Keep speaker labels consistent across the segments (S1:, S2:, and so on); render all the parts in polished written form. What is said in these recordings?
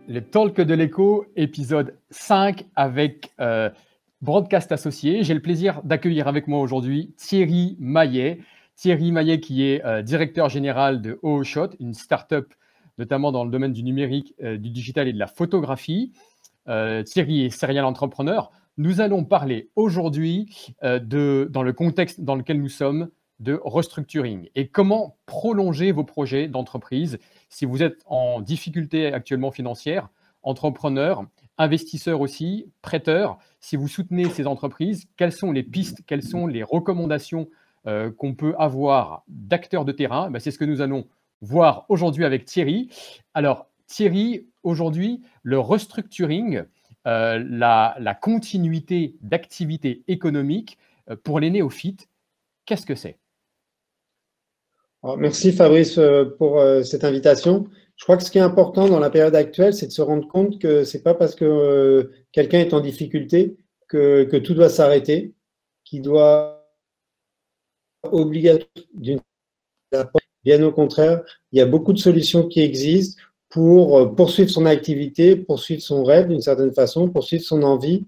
S1: Le Talk de l'écho, épisode 5 avec Broadcast Associé. J'ai le plaisir d'accueillir avec moi aujourd'hui Thierry Maillet. Thierry Maillet qui est directeur général de OOShot, une start-up notamment dans le domaine du numérique, du digital et de la photographie. Thierry est serial entrepreneur. Nous allons parler aujourd'hui dans le contexte dans lequel nous sommes de restructuring et comment prolonger vos projets d'entreprise si vous êtes en difficulté actuellement financière, entrepreneur, investisseur aussi, prêteur. Si vous soutenez ces entreprises, quelles sont les pistes, quelles sont les recommandations qu'on peut avoir d'acteurs de terrain? C'est ce que nous allons voir aujourd'hui avec Thierry. Alors Thierry, aujourd'hui, le restructuring, la continuité d'activité économique pour les néophytes, qu'est-ce que c'est?
S2: Alors, merci Fabrice pour cette invitation. Je crois que ce qui est important dans la période actuelle, c'est de se rendre compte que c'est pas parce que quelqu'un est en difficulté que tout doit s'arrêter, qu'il doit obligatoirement d'une bien au contraire, il y a beaucoup de solutions qui existent pour poursuivre son activité, poursuivre son rêve d'une certaine façon, poursuivre son envie.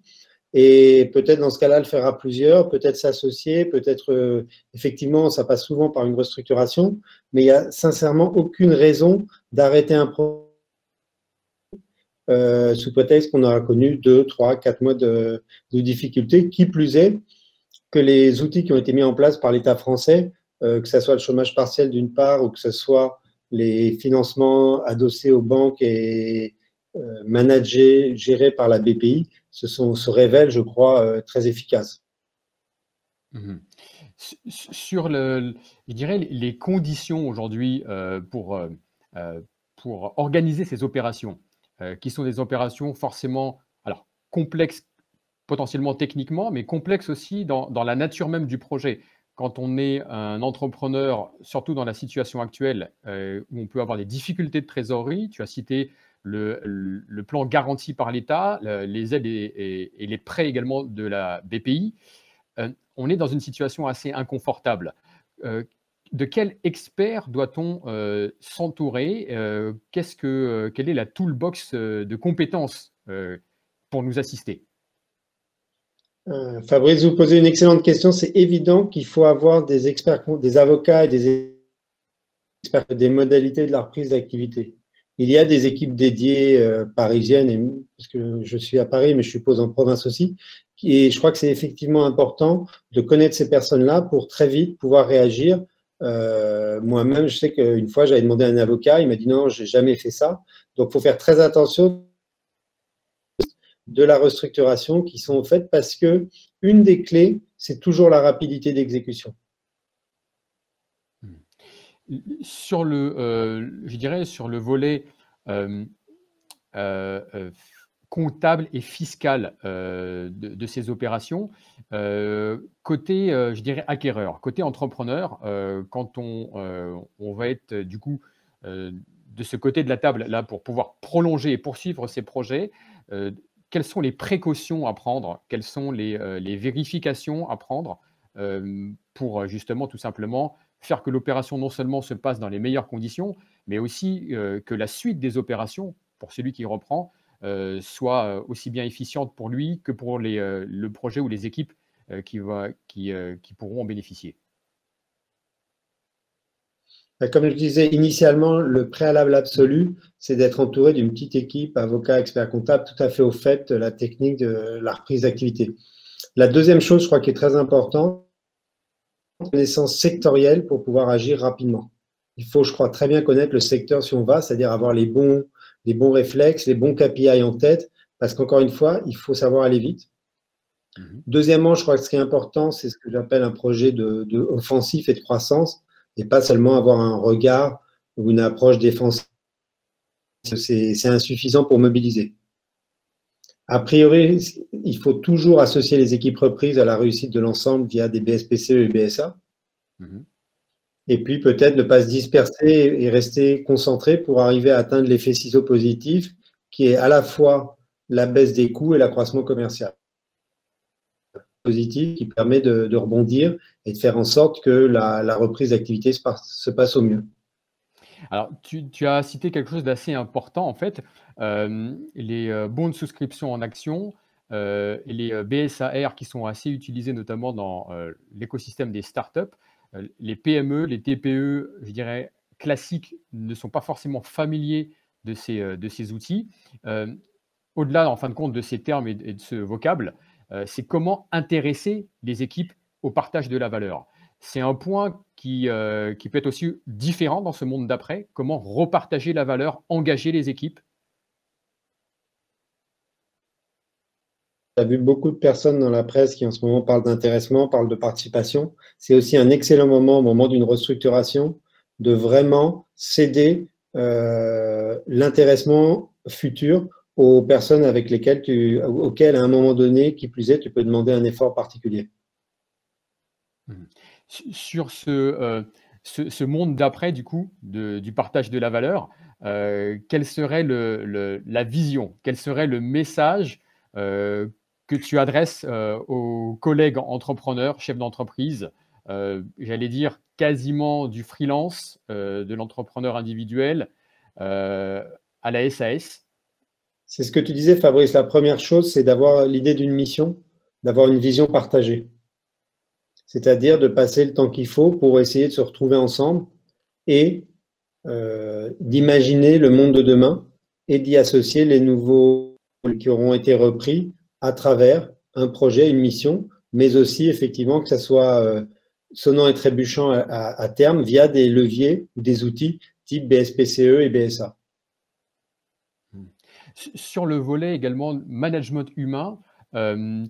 S2: Et peut-être dans ce cas-là, le faire à plusieurs, peut-être s'associer, peut-être effectivement, ça passe souvent par une restructuration, mais il n'y a sincèrement aucune raison d'arrêter un projet sous prétexte qu'on aura connu 2, 3, 4 mois de difficultés. Qui plus est, que les outils qui ont été mis en place par l'État français, que ce soit le chômage partiel d'une part ou que ce soit les financements adossés aux banques et managés, gérés par la BPI, se révèlent, je crois, très efficaces.
S1: Sur je dirais les conditions aujourd'hui pour organiser ces opérations, qui sont des opérations forcément alors, complexes potentiellement techniquement, mais complexes aussi dans la nature même du projet. Quand on est un entrepreneur, surtout dans la situation actuelle, où on peut avoir des difficultés de trésorerie, tu as cité le plan garanti par l'État, les aides et les prêts également de la BPI, on est dans une situation assez inconfortable. De quel expert doit-on s'entourer? Quelle est la toolbox de compétences pour nous assister?
S2: Fabrice, vous posez une excellente question. C'est évident qu'il faut avoir des experts, des avocats et des experts des modalités de la reprise d'activité. Il y a des équipes dédiées parisiennes, parce que je suis à Paris, mais je suppose en province aussi. Et je crois que c'est effectivement important de connaître ces personnes-là pour très vite pouvoir réagir. Moi-même, je sais qu'une fois, j'avais demandé à un avocat, il m'a dit non, j'ai jamais fait ça. Donc, il faut faire très attention de la restructuration qui sont faites parce que une des clés, c'est toujours la rapidité d'exécution.
S1: Sur je dirais sur le volet comptable et fiscal de ces opérations, côté, je dirais, acquéreur, côté entrepreneur, quand on va être du coup de ce côté de la table là pour pouvoir prolonger et poursuivre ces projets, quelles sont les précautions à prendre? Quelles sont les vérifications à prendre pour justement tout simplement faire que l'opération non seulement se passe dans les meilleures conditions, mais aussi que la suite des opérations, pour celui qui reprend, soit aussi bien efficiente pour lui que pour le projet ou les équipes qui pourront en bénéficier.
S2: Comme je disais initialement, le préalable absolu, c'est d'être entouré d'une petite équipe, avocat, expert comptable, tout à fait au fait de la technique de la reprise d'activité. La deuxième chose, je crois, qui est très importante, une connaissance sectorielle pour pouvoir agir rapidement. Il faut, je crois, très bien connaître le secteur si on va, c'est-à-dire avoir les bons réflexes, les bons KPI en tête, parce qu'encore une fois, il faut savoir aller vite. Deuxièmement, je crois que ce qui est important, c'est ce que j'appelle un projet de offensif et de croissance, et pas seulement avoir un regard ou une approche défensive. C'est insuffisant pour mobiliser. A priori, il faut toujours associer les équipes reprises à la réussite de l'ensemble via des BSPCE et BSA. Et puis peut-être ne pas se disperser et rester concentré pour arriver à atteindre l'effet ciseau positif, qui est à la fois la baisse des coûts et l'accroissement commercial positif qui permet de rebondir et de faire en sorte que la reprise d'activité se passe au mieux.
S1: Alors, tu as cité quelque chose d'assez important, en fait. Les bons de souscription en actions et les BSAR qui sont assez utilisés notamment dans l'écosystème des startups. Les PME, les TPE, je dirais, classiques ne sont pas forcément familiers de ces outils. Euh, Au-delà, en fin de compte, de ces termes et de ce vocable, c'est comment intéresser les équipes au partage de la valeur. C'est un point qui peut être aussi différent dans ce monde d'après. Comment repartager la valeur, engager les équipes.
S2: Tu as vu beaucoup de personnes dans la presse qui en ce moment parlent d'intéressement, parlent de participation. C'est aussi un excellent moment au moment d'une restructuration de vraiment céder l'intéressement futur aux personnes avec lesquelles auxquelles à un moment donné, qui plus est, tu peux demander un effort particulier.
S1: Mhm. Sur ce monde d'après, du coup, du partage de la valeur, quelle serait la vision, quel serait le message que tu adresses aux collègues entrepreneurs, chefs d'entreprise, j'allais dire quasiment du freelance, de l'entrepreneur individuel euh, à la SAS?
S2: C'est ce que tu disais, Fabrice. La première chose, c'est d'avoir l'idée d'une mission, d'avoir une vision partagée. C'est-à-dire de passer le temps qu'il faut pour essayer de se retrouver ensemble et d'imaginer le monde de demain et d'y associer les nouveaux qui auront été repris à travers un projet, une mission, mais aussi effectivement que ça soit sonnant et trébuchant à terme via des leviers ou des outils type BSPCE et BSA.
S1: Sur le volet également management humain, euh,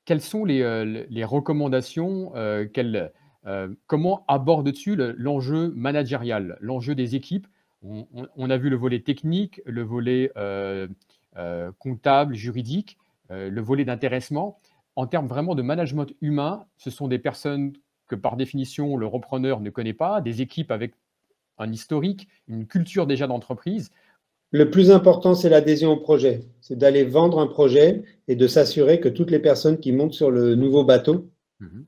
S1: quelles sont les recommandations, comment abordes-tu l'enjeu managérial, l'enjeu des équipes? On a vu le volet technique, le volet comptable, juridique, le volet d'intéressement. En termes vraiment de management humain, ce sont des personnes que par définition le repreneur ne connaît pas, des équipes avec un historique, une culture déjà d'entreprise.
S2: Le plus important, c'est l'adhésion au projet. C'est d'aller vendre un projet et de s'assurer que toutes les personnes qui montent sur le nouveau bateau,
S1: Mhm,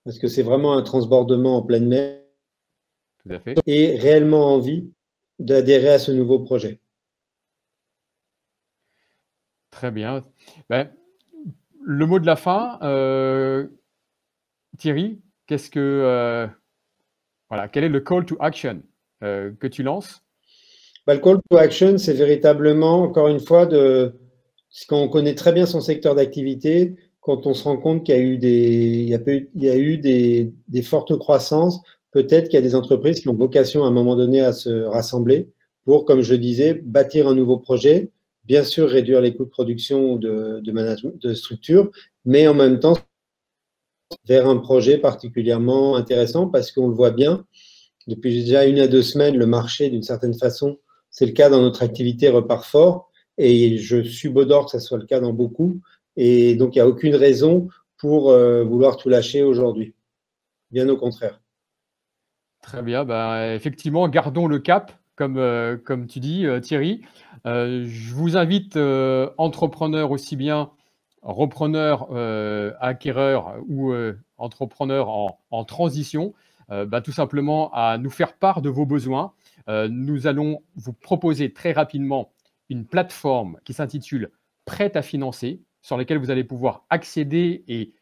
S2: parce que c'est vraiment un transbordement en pleine mer,
S1: tout à fait.
S2: aient réellement envie d'adhérer à ce nouveau projet.
S1: Très bien. Ben, le mot de la fin, Thierry, voilà, quel est le call to action que tu lances?
S2: Bah, le call to action, c'est véritablement, encore une fois, quand on connaît très bien son secteur d'activité, quand on se rend compte qu'il y a eu des fortes croissances, peut-être qu'il y a des entreprises qui ont vocation à un moment donné à se rassembler pour, comme je disais, bâtir un nouveau projet, bien sûr réduire les coûts de production de management, de structure, mais en même temps vers un projet particulièrement intéressant parce qu'on le voit bien, depuis déjà 1 à 2 semaines, le marché, d'une certaine façon, c'est le cas dans notre activité, repart fort. Et je subodore que ce soit le cas dans beaucoup. Et donc, il n'y a aucune raison pour vouloir tout lâcher aujourd'hui. Bien au contraire.
S1: Très bien, ben, effectivement, gardons le cap, comme tu dis, Thierry. Je vous invite, entrepreneurs aussi bien repreneurs, acquéreurs ou entrepreneurs en transition, ben, tout simplement à nous faire part de vos besoins. Nous allons vous proposer très rapidement une plateforme qui s'intitule Prête à financer, sur laquelle vous allez pouvoir accéder et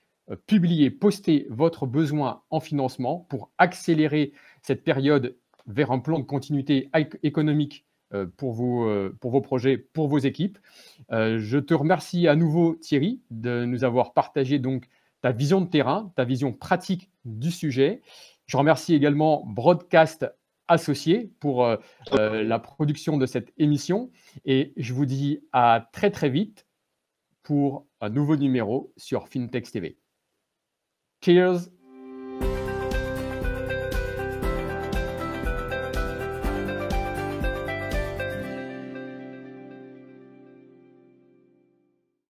S1: publier, poster votre besoin en financement pour accélérer cette période vers un plan de continuité économique pour vos projets, pour vos équipes. Je te remercie à nouveau, Thierry, de nous avoir partagé donc ta vision de terrain, ta vision pratique du sujet. Je remercie également Broadcast Associé pour la production de cette émission et je vous dis à très très vite pour un nouveau numéro sur FinTech TV. Cheers!